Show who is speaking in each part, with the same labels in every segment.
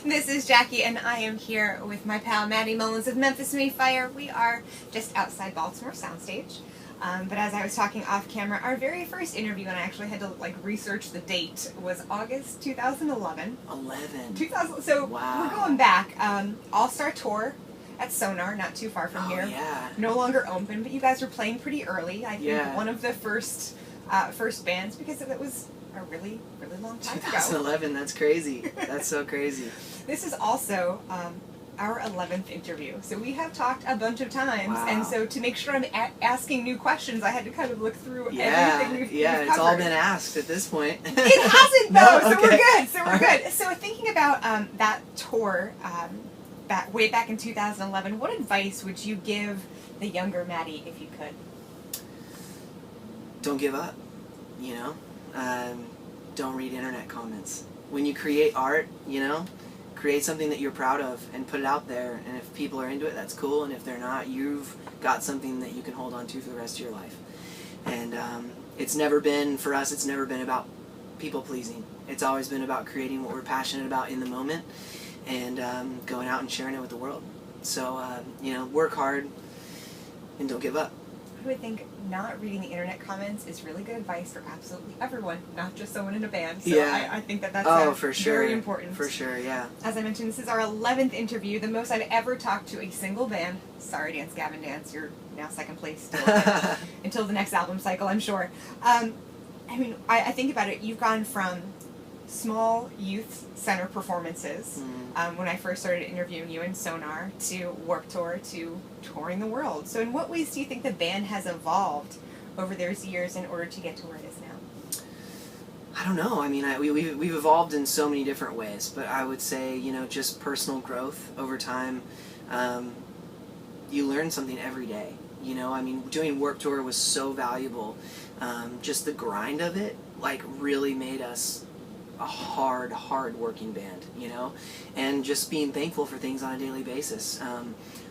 Speaker 1: This is Jackie, and I am here with my pal Matty Mullins of Memphis Mayfire. We are just outside Baltimore Soundstage. But as I was talking off camera, our very first interview, and I actually had to research the date, was August 2011. 2000. So
Speaker 2: wow.
Speaker 1: We're going back. All-Star Tour at Sonar, not too far from here.
Speaker 2: Yeah.
Speaker 1: No longer open, but you guys were playing pretty early. I think one of the first bands, because it was a really, really long time ago.
Speaker 2: 2011, that's crazy. That's so crazy.
Speaker 1: This is also our 11th interview. So we have talked a bunch of times,
Speaker 2: wow.
Speaker 1: and so to make sure I'm asking new questions, I had to kind of look through everything we've
Speaker 2: it's
Speaker 1: covered.
Speaker 2: all been asked at this point.
Speaker 1: It hasn't, though,
Speaker 2: no?
Speaker 1: So we're good. So we're good. So thinking about that tour way back in 2011, what advice would you give the younger Matty if you could?
Speaker 2: Don't give up, you know? Don't read internet comments. When you create art, you know, create something that you're proud of and put it out there, and if people are into it, that's cool, and if they're not, you've got something that you can hold on to for the rest of your life. And it's never been, for us, it's never been about people pleasing. It's always been about creating what we're passionate about in the moment and going out and sharing it with the world. So, you know, work hard and don't give up.
Speaker 1: I would think not reading the internet comments is really good advice for absolutely everyone, not just someone in a band. So
Speaker 2: yeah.
Speaker 1: I think that's
Speaker 2: for sure.
Speaker 1: very important.
Speaker 2: For sure, yeah.
Speaker 1: As I mentioned, this is our 11th interview, the most I've ever talked to a single band. Sorry, Dance Gavin Dance, you're now second place still until the next album cycle, I'm sure. I mean, I think about it, you've gone from small youth center performances when I first started interviewing you in Sonar to Warped Tour to touring the world. So in what ways do you think the band has evolved over those years in order to get to where it is now?
Speaker 2: I don't know. I mean, we've evolved in so many different ways, but I would say, you know, just personal growth over time. You learn something every day. You know, I mean, doing Warped Tour was so valuable. Just the grind of it, really made us a hard working band, you know, and just being thankful for things on a daily basis.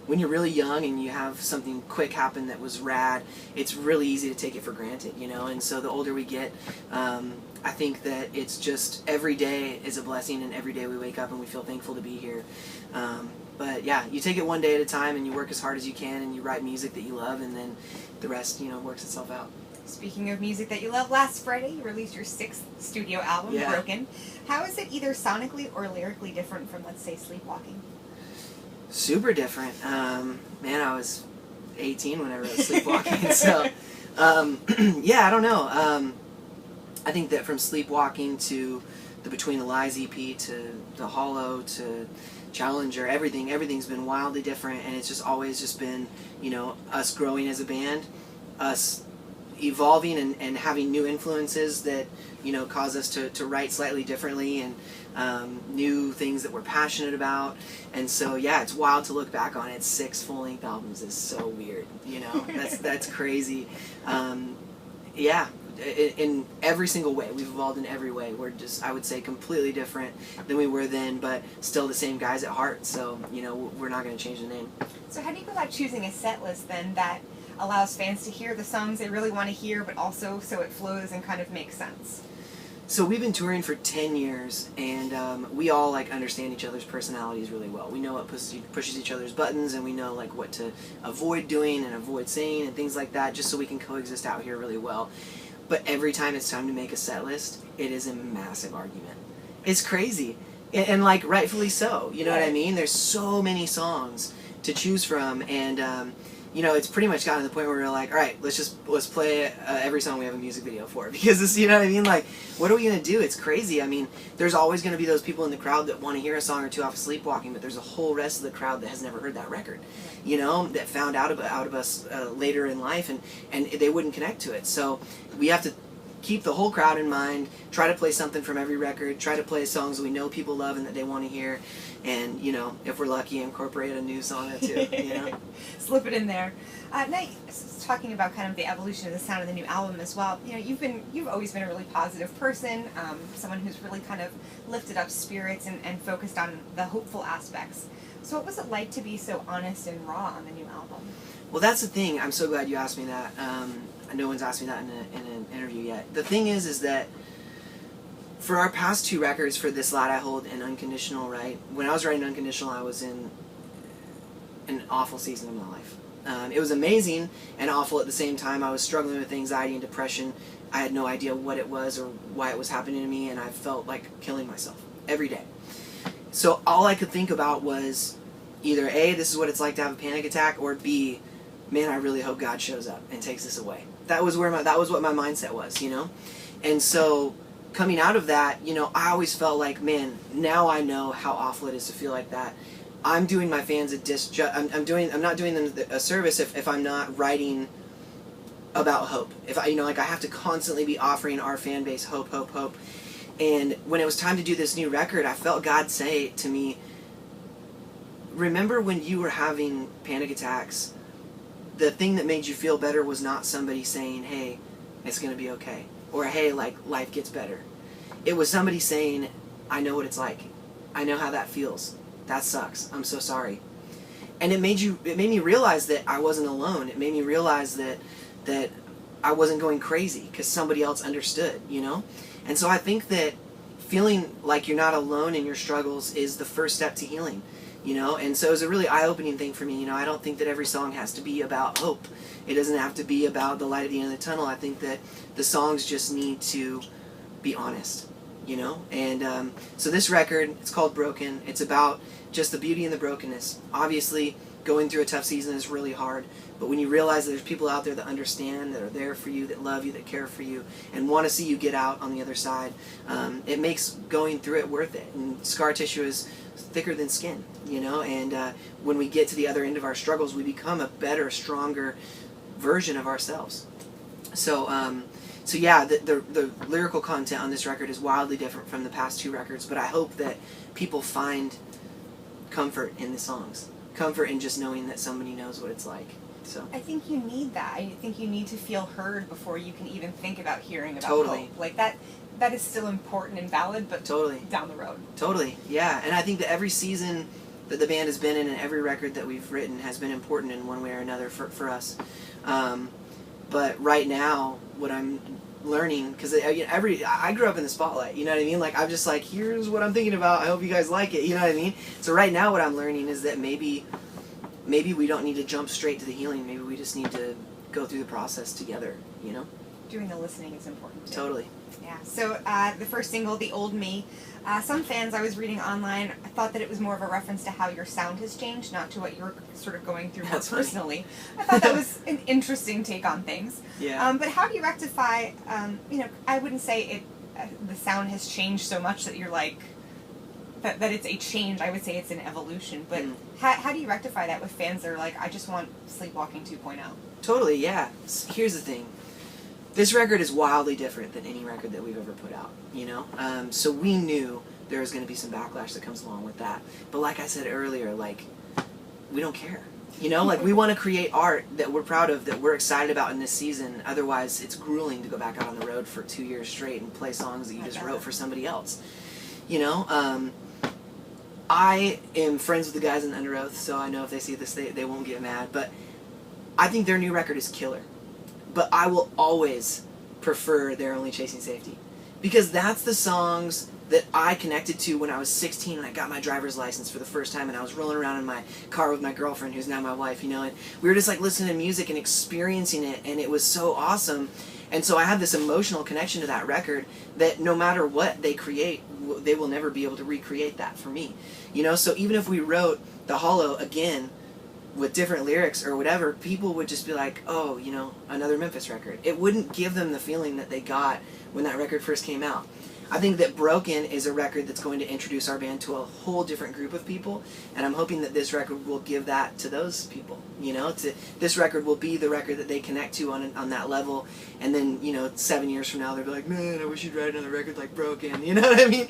Speaker 2: When you're really young and you have something quick happen that was rad, it's really easy to take it for granted, you know, and so the older we get, I think that it's just every day is a blessing, and every day we wake up and we feel thankful to be here. But yeah, you take it one day at a time and you work as hard as you can and you write music that you love, and then the rest, you know, works itself out.
Speaker 1: Speaking of music that you love, last Friday you released your 6th studio album, Broken. How is it either sonically or lyrically different from, let's say, Sleepwalking?
Speaker 2: Super different. Man, I was 18 when I wrote Sleepwalking, so yeah, I don't know. I think that from Sleepwalking to the Between the Lies EP to the Hollow to Challenger, everything's been wildly different, and it's just always just been, you know, us growing as a band, us evolving and having new influences that, you know, cause us to write slightly differently, and new things that we're passionate about. And so yeah, it's wild to look back on it. 6 full-length albums is so weird, you know. That's crazy. Yeah, in every single way we've evolved. In every way we're just, I would say, completely different than we were then, but still the same guys at heart. So, you know, we're not going to change the name.
Speaker 1: So how do you go about choosing a set list then that allows fans to hear the songs they really want to hear, but also so it flows and kind of makes sense?
Speaker 2: So we've been touring for 10 years, and we all understand each other's personalities really well. We know what pushes each other's buttons, and we know what to avoid doing and avoid saying and things like that, just so we can coexist out here really well. But every time it's time to make a set list, it is a massive argument. It's crazy, and rightfully so. You know what I mean? There's so many songs to choose from, and you know, it's pretty much gotten to the point where we're like, all right, let's play every song we have a music video for, because it's, you know what I mean? What are we gonna do? It's crazy. I mean, there's always gonna be those people in the crowd that want to hear a song or two off of Sleepwalking, but there's a whole rest of the crowd that has never heard that record, you know, that found out of us later in life, and they wouldn't connect to it. So we have to keep the whole crowd in mind, try to play something from every record, try to play songs we know people love and that they want to hear, and, you know, if we're lucky, incorporate a new song or two, you know?
Speaker 1: Slip it in there. Now, talking about kind of the evolution of the sound of the new album as well, you know, you've always been a really positive person, someone who's really kind of lifted up spirits and focused on the hopeful aspects. So what was it like to be so honest and raw on the new album?
Speaker 2: Well, that's the thing. I'm so glad you asked me that. No one's asked me that in an interview yet. The thing is that for our past 2 records, for This Lad I Hold and Unconditional, right? When I was writing Unconditional, I was in an awful season of my life. It was amazing and awful at the same time. I was struggling with anxiety and depression. I had no idea what it was or why it was happening to me, and I felt like killing myself every day. So all I could think about was either A, this is what it's like to have a panic attack, or B, man, I really hope God shows up and takes this away. That was what my mindset was, you know? And so coming out of that, you know, I always felt like, man, now I know how awful it is to feel like that. I'm doing my fans a I'm not doing them a service if I'm not writing about hope. If I, you know, like I have to constantly be offering our fan base hope, hope, hope. And when it was time to do this new record, I felt God say to me, remember when you were having panic attacks, the thing that made you feel better was not somebody saying, hey, it's going to be okay. Or, hey, like, life gets better. It was somebody saying, I know what it's like. I know how that feels. That sucks. I'm so sorry. And it made me realize that I wasn't alone. It made me realize that I wasn't going crazy because somebody else understood, you know? And so I think that feeling like you're not alone in your struggles is the first step to healing, you know? And so it was a really eye-opening thing for me, you know? I don't think that every song has to be about hope. It doesn't have to be about the light at the end of the tunnel. I think that the songs just need to be honest, you know? And so this record, it's called Broken. It's about just the beauty and the brokenness. Obviously, going through a tough season is really hard, but when you realize that there's people out there that understand, that are there for you, that love you, that care for you, and want to see you get out on the other side, it makes going through it worth it. And scar tissue is thicker than skin, you know? And when we get to the other end of our struggles, we become a better, stronger version of ourselves. So yeah, the lyrical content on this record is wildly different from the past 2 records, but I hope that people find comfort in the songs. Comfort in just knowing that somebody knows what it's like. So
Speaker 1: I think you need that. I think you need to feel heard before you can even think about hearing about
Speaker 2: Totally.
Speaker 1: hope. Like that is still important and valid, but
Speaker 2: Totally.
Speaker 1: down the road.
Speaker 2: Totally, yeah. And I think that every season that the band has been in and every record that we've written has been important in one way or another for us. But right now, what I'm learning, because I grew up in the spotlight, you know what I mean? Like, I'm just like, here's what I'm thinking about, I hope you guys like it, you know what I mean? So right now what I'm learning is that maybe we don't need to jump straight to the healing, maybe we just need to go through the process together, you know?
Speaker 1: Doing the listening is important too.
Speaker 2: Totally.
Speaker 1: Yeah, so the first single, The Old Me, some fans I was reading online thought that it was more of a reference to how your sound has changed, not to what you're sort of going through more personally. I thought that was an interesting take on things.
Speaker 2: Yeah.
Speaker 1: But how do you rectify, I wouldn't say the sound has changed so much that you're like, that it's a change. I would say it's an evolution. But how do you rectify that with fans that are like, I just want Sleepwalking 2.0?
Speaker 2: Totally, yeah. Here's the thing. This record is wildly different than any record that we've ever put out, you know? So we knew there was going to be some backlash that comes along with that. But like I said earlier, like, we don't care. You know, like, we want to create art that we're proud of, that we're excited about in this season. Otherwise, it's grueling to go back out on the road for 2 years straight and play songs that you just wrote for somebody else. You know? I am friends with the guys in Under Oath, so I know if they see this, they won't get mad. But I think their new record is killer. But I will always prefer They're Only Chasing Safety. Because that's the songs that I connected to when I was 16 and I got my driver's license for the first time and I was rolling around in my car with my girlfriend who's now my wife, you know, and we were just like listening to music and experiencing it, and it was so awesome. And so I have this emotional connection to that record that no matter what they create, they will never be able to recreate that for me. You know, so even if we wrote The Hollow again, with different lyrics or whatever, people would just be like, oh, you know, another Memphis record. It wouldn't give them the feeling that they got when that record first came out. I think that Broken is a record that's going to introduce our band to a whole different group of people, and I'm hoping that this record will give that to those people, you know? This record will be the record that they connect to on that level, and then, you know, 7 years from now, they'll be like, man, I wish you'd write another record like Broken, you know what I mean?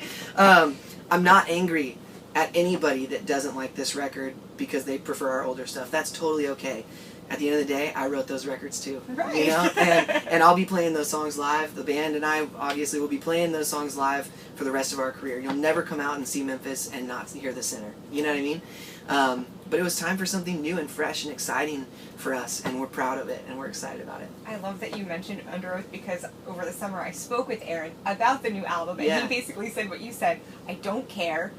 Speaker 2: I'm not angry at anybody that doesn't like this record because they prefer our older stuff. That's totally okay. at the end of the day, I wrote those records too.
Speaker 1: Right.
Speaker 2: You know, and I'll be playing those songs live. The band and I obviously will be playing those songs live for the rest of our career. You'll never come out and see Memphis and not hear the Sinner. You know what I mean? But it was time for something new and fresh and exciting for us, and we're proud of it and we're excited about it.
Speaker 1: I love that you mentioned Under Oath, because over the summer I spoke with Aaron about the new album, and he basically said what you said. I don't care.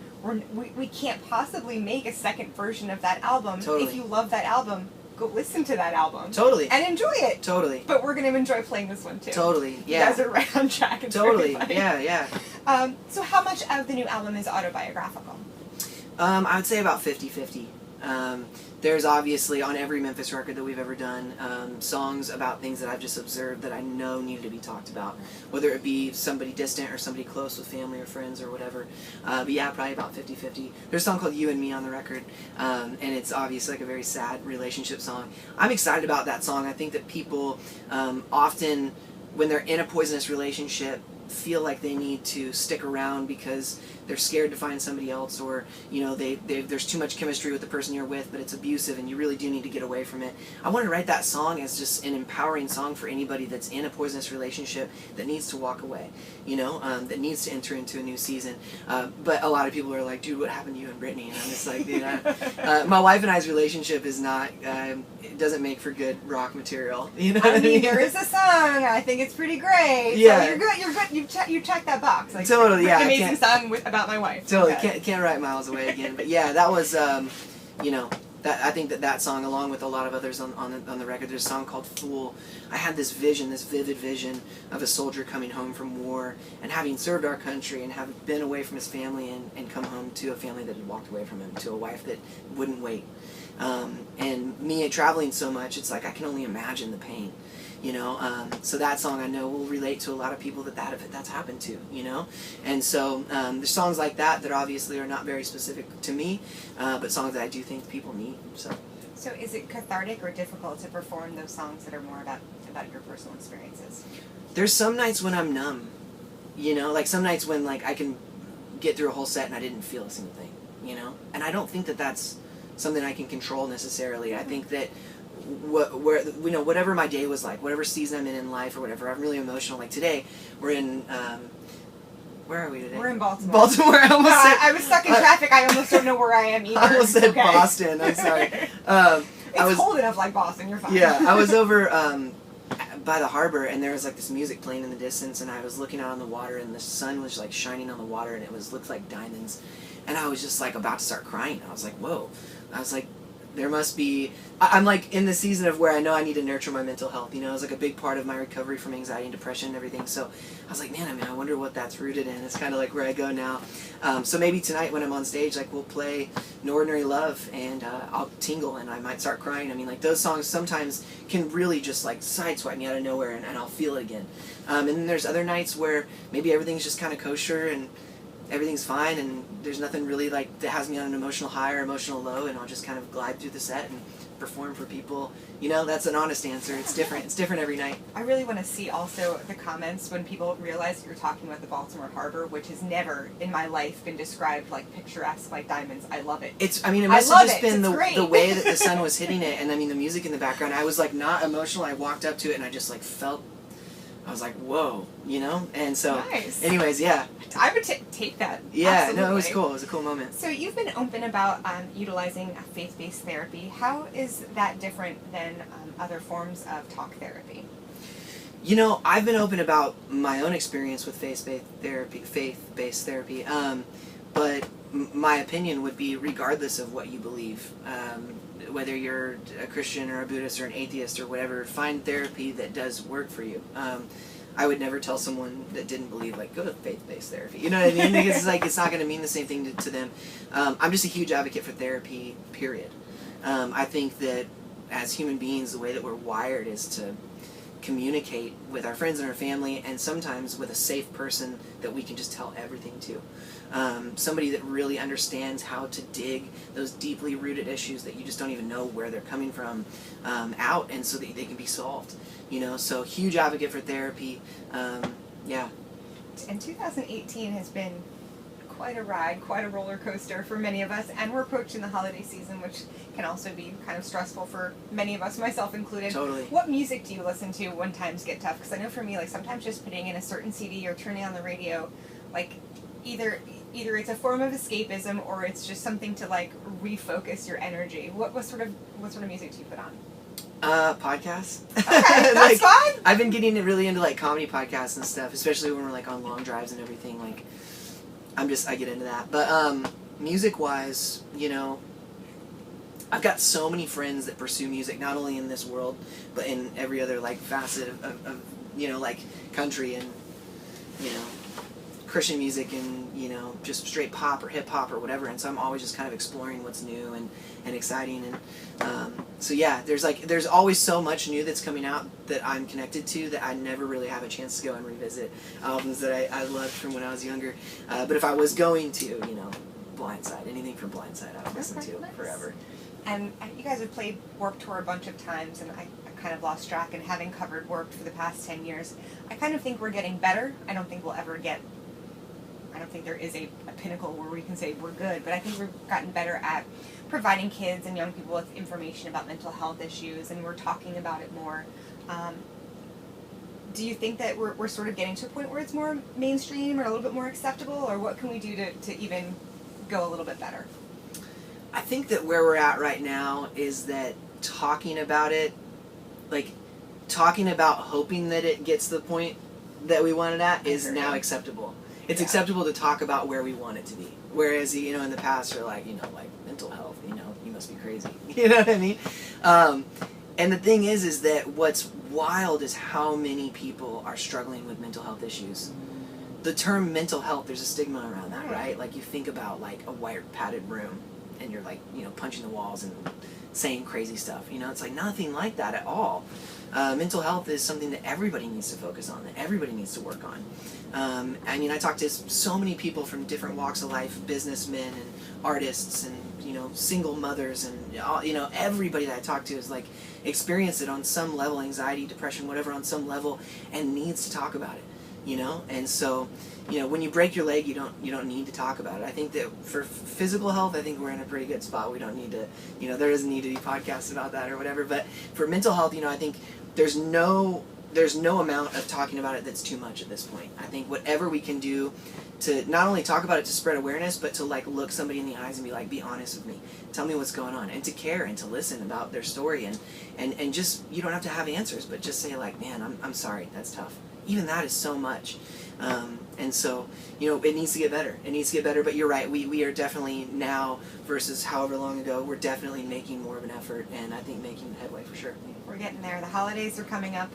Speaker 1: We can't possibly make a second version of that album.
Speaker 2: Totally.
Speaker 1: If you love that album, go listen to that album.
Speaker 2: Totally.
Speaker 1: And enjoy it.
Speaker 2: Totally.
Speaker 1: But we're going to enjoy playing this one too.
Speaker 2: Totally. Yeah.
Speaker 1: You guys are right on track. It's
Speaker 2: totally.
Speaker 1: very funny.
Speaker 2: Yeah, yeah.
Speaker 1: So how much of the new album is autobiographical?
Speaker 2: I would say about 50-50. There's obviously, on every Memphis record that we've ever done, songs about things that I've just observed that I know needed to be talked about, whether it be somebody distant or somebody close with family or friends or whatever. But yeah, probably about 50-50. There's a song called You and Me on the record, and it's obviously like a very sad relationship song. I'm excited about that song. I think that people often, when they're in a poisonous relationship, feel like they need to stick around because they're scared to find somebody else, or you know there's too much chemistry with the person you're with, but it's abusive and you really do need to get away from it. I wanted to write that song as just an empowering song for anybody that's in a poisonous relationship that needs to walk away, you know, that needs to enter into a new season. But a lot of people are like, dude, what happened to you and Brittany? And I'm just like, dude, my wife and I's relationship is not, it doesn't make for good rock material. You know what I mean?
Speaker 1: There is a song. I think it's pretty great.
Speaker 2: Yeah.
Speaker 1: So you're good. You're good. You checked that box. Like,
Speaker 2: totally. Yeah.
Speaker 1: Amazing song about my wife.
Speaker 2: Totally.
Speaker 1: Okay.
Speaker 2: Can't write Miles Away again. But yeah, that was, you know, I think that song, along with a lot of others on the record, there's a song called Fool. I had this vision, this vivid vision of a soldier coming home from war and having served our country and having been away from his family and come home to a family that had walked away from him, to a wife that wouldn't wait. And me traveling so much, it's like I can only imagine the pain. You know, so that song I know will relate to a lot of people that's happened to, you know, and so there's songs like that obviously are not very specific to me, but songs that I do think people need. So
Speaker 1: is it cathartic or difficult to perform those songs that are more about your personal experiences?
Speaker 2: There's some nights when I'm numb, you know, like some nights when like I can get through a whole set and I didn't feel a single thing, you know, and I don't think that that's something I can control necessarily. I think that whatever my day was like, whatever season I'm in life or whatever, I'm really emotional. Like today, we're in, where are we today?
Speaker 1: We're in Baltimore.
Speaker 2: Baltimore.
Speaker 1: I was stuck in traffic. I almost don't know where I am either.
Speaker 2: I almost said
Speaker 1: okay.
Speaker 2: Boston. I'm sorry.
Speaker 1: It's cold enough like Boston. You're fine.
Speaker 2: Yeah, I was over by the harbor, and there was like this music playing in the distance, and I was looking out on the water, and the sun was like shining on the water, and it looked like diamonds, and I was just like about to start crying. I was like, whoa. I was like, there must be, I'm like in the season of where I know I need to nurture my mental health, you know, it's like a big part of my recovery from anxiety and depression and everything, so I was like, man, I wonder what that's rooted in. It's kind of like where I go now. So maybe tonight when I'm on stage, like we'll play No Ordinary Love, and I'll tingle and I might start crying. I mean, like those songs sometimes can really just like sideswipe me out of nowhere, and I'll feel it again. And then there's other nights where maybe everything's just kind of kosher and everything's fine, and there's nothing really like that has me on an emotional high or emotional low, and I'll just kind of glide through the set and perform for people. You know, that's an honest answer. It's different. It's different every night.
Speaker 1: I really want to see also the comments when people realize that you're talking about the Baltimore Harbor, which has never in my life been described like picturesque like diamonds. I love it.
Speaker 2: It must have just been the way that the sun was hitting it, and I mean the music in the background. I was like not emotional. I walked up to it and I just like felt. I was like, whoa, you know? And so,
Speaker 1: nice.
Speaker 2: Anyways, yeah.
Speaker 1: I would take that.
Speaker 2: Yeah,
Speaker 1: Absolutely.
Speaker 2: no, it was cool. It was a cool moment.
Speaker 1: So you've been open about utilizing faith-based therapy. How is that different than other forms of talk therapy?
Speaker 2: You know, I've been open about my own experience with faith-based therapy, but my opinion would be regardless of what you believe, whether you're a Christian or a Buddhist or an atheist or whatever, find therapy that does work for you. I would never tell someone that didn't believe, like, go to faith-based therapy. You know what I mean? Because it's like, it's not going to mean the same thing to them. I'm just a huge advocate for therapy, period. I think that as human beings, the way that we're wired is to communicate with our friends and our family, and sometimes with a safe person that we can just tell everything to. Somebody that really understands how to dig those deeply rooted issues that you just don't even know where they're coming from out, and so that they can be solved. You know, so huge advocate for therapy. Yeah.
Speaker 1: And 2018 has been quite a ride, quite a roller coaster for many of us, and we're approaching the holiday season, which can also be kind of stressful for many of us, myself included.
Speaker 2: Totally.
Speaker 1: What music do you listen to when times get tough? Because I know for me, like, sometimes just putting in a certain CD or turning on the radio, like, either it's a form of escapism or it's just something to, like, refocus your energy. What sort of music do you put on?
Speaker 2: Podcasts.
Speaker 1: Okay, that's fine.
Speaker 2: I've been getting really into like comedy podcasts and stuff, especially when we're like on long drives and everything. Like, I get into that. But music wise, you know, I've got so many friends that pursue music, not only in this world, but in every other like facet of you know, like country and, you know, Christian music and, you know, just straight pop or hip hop or whatever. And so I'm always just kind of exploring what's new and exciting. And so yeah, there's always so much new that's coming out that I'm connected to that I never really have a chance to go and revisit albums that I loved from when I was younger. But if I was going to, you know, Blindside, anything from Blindside I would listen to forever.
Speaker 1: And you guys have played Warped Tour a bunch of times, and I kind of lost track. And having covered Warped for the past 10 years, I kind of think we're getting better. I don't think there is a pinnacle where we can say we're good, but I think we've gotten better at providing kids and young people with information about mental health issues, and we're talking about it more. Do you think that we're sort of getting to a point where it's more mainstream or a little bit more acceptable, or what can we do to even go a little bit better?
Speaker 2: I think that where we're at right now is that talking about it, like talking about hoping that it gets to the point that we want it at, is now acceptable. It's acceptable to talk about where we want it to be. Whereas, you know, in the past, we're like, you know, like mental health, you know, you must be crazy. You know what I mean? And the thing is that what's wild is how many people are struggling with mental health issues. The term mental health, there's a stigma around that, right? Like, you think about, like, a wire padded room, and you're, like, you know, punching the walls and saying crazy stuff. You know, it's like nothing like that at all. Mental health is something that everybody needs to focus on, that everybody needs to work on. I mean, I talk to so many people from different walks of life, businessmen and artists and, you know, single mothers and, all, you know, everybody that I talk to is like experienced it on some level, anxiety, depression, whatever, on some level, and needs to talk about it, you know? And so, you know, when you break your leg, you don't need to talk about it. I think that for physical health, I think we're in a pretty good spot. We don't need to, you know, there doesn't need to be podcasts about that or whatever. But for mental health, you know, I think there's no amount of talking about it that's too much at this point. I think whatever we can do to not only talk about it to spread awareness, but to like look somebody in the eyes and be like, be honest with me, tell me what's going on, and to care and to listen about their story, and just, you don't have to have answers, but just say like, man, I'm sorry, that's tough. Even that is so much. And so, you know, it needs to get better. It needs to get better, but you're right, we are definitely now, versus however long ago, we're definitely making more of an effort, and I think making headway for sure.
Speaker 1: We're getting there. The holidays are coming up.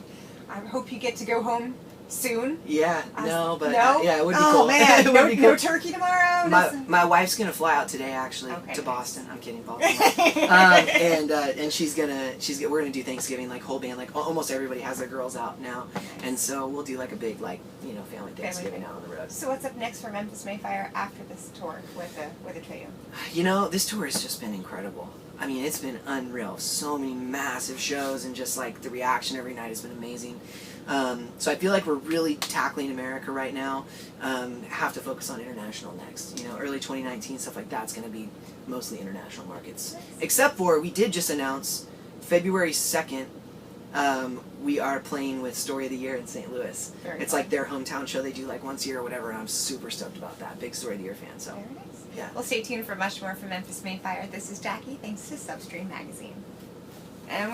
Speaker 1: I hope you get to go home soon.
Speaker 2: Yeah, no, but
Speaker 1: no?
Speaker 2: Yeah, it would be
Speaker 1: oh,
Speaker 2: cool.
Speaker 1: Man,
Speaker 2: it would
Speaker 1: no,
Speaker 2: be cool.
Speaker 1: no turkey tomorrow?
Speaker 2: My wife's gonna fly out today, actually,
Speaker 1: okay,
Speaker 2: to
Speaker 1: nice.
Speaker 2: Boston. I'm kidding, Boston. And we're gonna do Thanksgiving, like whole band, like almost everybody has their girls out now, and so we'll do like a big, like, you know, family Thanksgiving out on the road.
Speaker 1: So what's up next for Memphis Mayfire after this tour with the trio?
Speaker 2: You know, this tour has just been incredible. I mean, it's been unreal. So many massive shows, and just like the reaction every night has been amazing. So I feel like we're really tackling America right now. Have to focus on international next. You know, early 2019, stuff like that's going to be mostly international markets. Nice. Except for, we did just announce February 2nd, we are playing with Story of the Year in St. Louis. It's like their hometown show they do like once a year or whatever, and I'm super stoked about that. Big Story of the Year fan, so.
Speaker 1: Very nice.
Speaker 2: Yeah.
Speaker 1: Well, stay tuned for much more from Memphis Mayfire. This is Jackie. Thanks to Substream Magazine. And